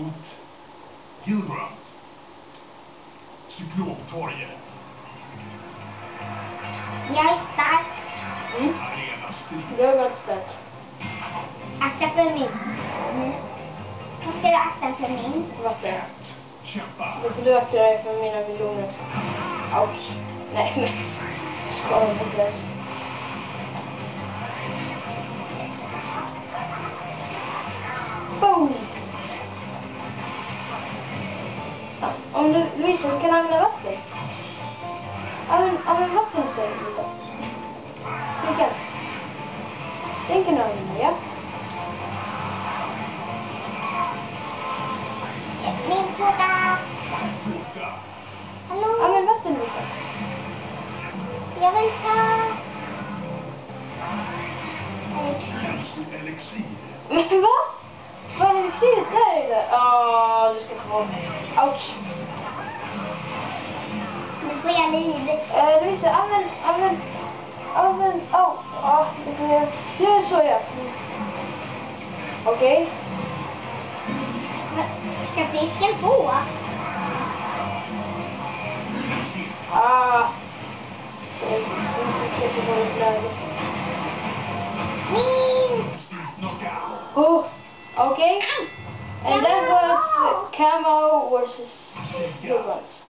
mot Gilbrand. Cykloptorget. Jag är stark. Arena strid. Det har varit starkt. Akta för min. Vad ska du akta för min? Vatten. Kämpa. Då får du akta dig för mina miljoner. Ouch. Nej, men. Skadad på plats. Boom! Om du, Louisa, du kan använda vatten. Använd vatten istället, Louisa. Lyckas. Den kan du använda, ja. Min fråga. Borta. Hallå? Använd vatten, Louisa. Jag vill ta... Elixir. Men va? Vad är elixiret där eller? Ja, du ska få. Ouch. Nu får jag liv. Louisa, använd. Det får jag. Gör så, ja. Okej. Ska fisken få? Det är inte så dåligt läge. Min! Knockout. Oh, okay. And that was Camo versus Blue Ones.